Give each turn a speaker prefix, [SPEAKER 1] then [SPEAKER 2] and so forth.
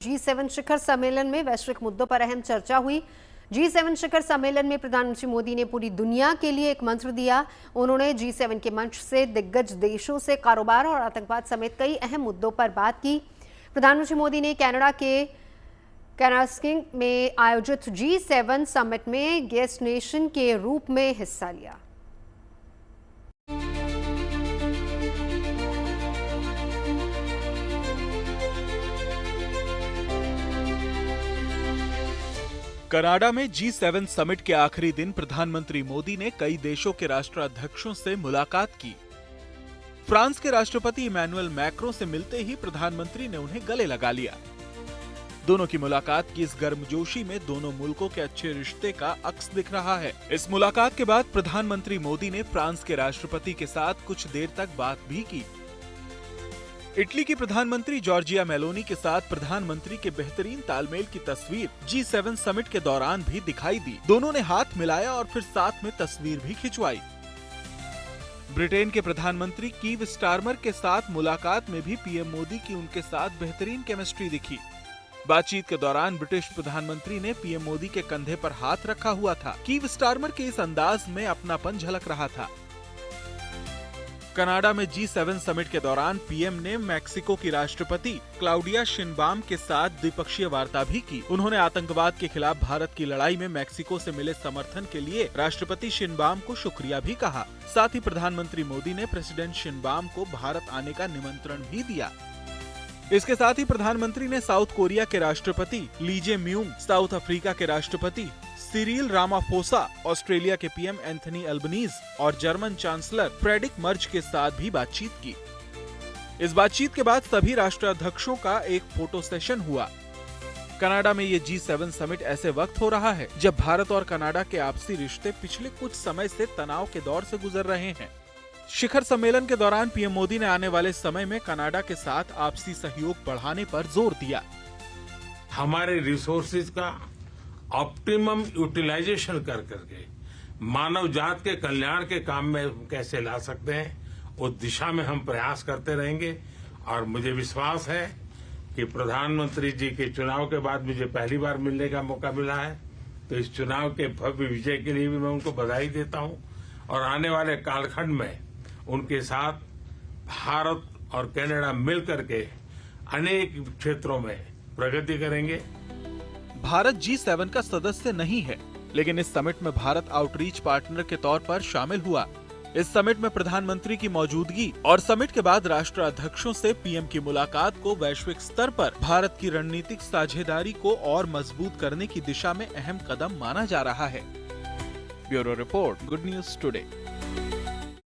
[SPEAKER 1] G7 शिखर सम्मेलन में वैश्विक मुद्दों पर अहम चर्चा हुई। G7 शिखर सम्मेलन में प्रधानमंत्री मोदी ने पूरी दुनिया के लिए एक मंत्र दिया। उन्होंने G7 के मंच से दिग्गज देशों से कारोबार और आतंकवाद समेत कई अहम मुद्दों पर बात की। प्रधानमंत्री मोदी ने कनाडा के कैनास्किंग में आयोजित G7 समिट में गेस्ट नेशन के रूप में हिस्सा लिया।
[SPEAKER 2] कनाडा में G7 समिट के आखिरी दिन प्रधानमंत्री मोदी ने कई देशों के राष्ट्राध्यक्षों से मुलाकात की। फ्रांस के राष्ट्रपति इमैनुअल मैक्रों से मिलते ही प्रधानमंत्री ने उन्हें गले लगा लिया। दोनों की मुलाकात की इस गर्मजोशी में दोनों मुल्कों के अच्छे रिश्ते का अक्स दिख रहा है। इस मुलाकात के बाद प्रधानमंत्री मोदी ने फ्रांस के राष्ट्रपति के साथ कुछ देर तक बात भी की। इटली की प्रधानमंत्री जॉर्जिया मेलोनी के साथ प्रधानमंत्री के बेहतरीन तालमेल की तस्वीर G7 समिट के दौरान भी दिखाई दी। दोनों ने हाथ मिलाया और फिर साथ में तस्वीर भी खिंचवाई। ब्रिटेन के प्रधानमंत्री कीव स्टारमर के साथ मुलाकात में भी पीएम मोदी की उनके साथ बेहतरीन केमिस्ट्री दिखी। बातचीत के दौरान ब्रिटिश प्रधानमंत्री ने पीएम मोदी के कंधे पर हाथ रखा हुआ था। कीव स्टारमर के इस अंदाज में अपनापन झलक रहा था। कनाडा में G7 समिट के दौरान पीएम ने मैक्सिको की राष्ट्रपति क्लाउडिया शिनबाम के साथ द्विपक्षीय वार्ता भी की। उन्होंने आतंकवाद के खिलाफ भारत की लड़ाई में मैक्सिको से मिले समर्थन के लिए राष्ट्रपति शिनबाम को शुक्रिया भी कहा। साथ ही प्रधानमंत्री मोदी ने प्रेसिडेंट शिनबाम को भारत आने का निमंत्रण भी दिया। इसके साथ ही प्रधानमंत्री ने साउथ कोरिया के राष्ट्रपति ली जे म्यूंग, साउथ अफ्रीका के राष्ट्रपति सिरिल रामाफोसा, ऑस्ट्रेलिया के पीएम एंथनी अल्बनीज और जर्मन चांसलर फ्रेडरिक मर्ज के साथ भी बातचीत की। इस बातचीत के बाद सभी राष्ट्राध्यक्षों का एक फोटो सेशन हुआ। कनाडा में ये G7 समिट ऐसे वक्त हो रहा है जब भारत और कनाडा के आपसी रिश्ते पिछले कुछ समय से तनाव के दौर से गुजर रहे हैं। शिखर सम्मेलन के दौरान पीएम मोदी ने आने वाले समय में कनाडा के साथ आपसी सहयोग बढ़ाने पर जोर दिया।
[SPEAKER 3] हमारे रिसोर्सेज का ऑप्टिमम यूटिलाइजेशन कर करके मानव जात के कल्याण के काम में कैसे ला सकते हैं, उस दिशा में हम प्रयास करते रहेंगे। और मुझे विश्वास है कि प्रधानमंत्री जी के चुनाव के बाद मुझे पहली बार मिलने का मौका मिला है, तो इस चुनाव के भव्य विजय के लिए भी मैं उनको बधाई देता हूं। और आने वाले कालखंड में उनके साथ भारत और कनाडा मिलकर के अनेक क्षेत्रों में प्रगति करेंगे।
[SPEAKER 2] भारत G7 का सदस्य नहीं है, लेकिन इस समिट में भारत आउटरीच पार्टनर के तौर पर शामिल हुआ। इस समिट में प्रधानमंत्री की मौजूदगी और समिट के बाद राष्ट्राध्यक्षों से पीएम की मुलाकात को वैश्विक स्तर पर भारत की रणनीतिक साझेदारी को और मजबूत करने की दिशा में अहम कदम माना जा रहा है। Bureau report, good news today.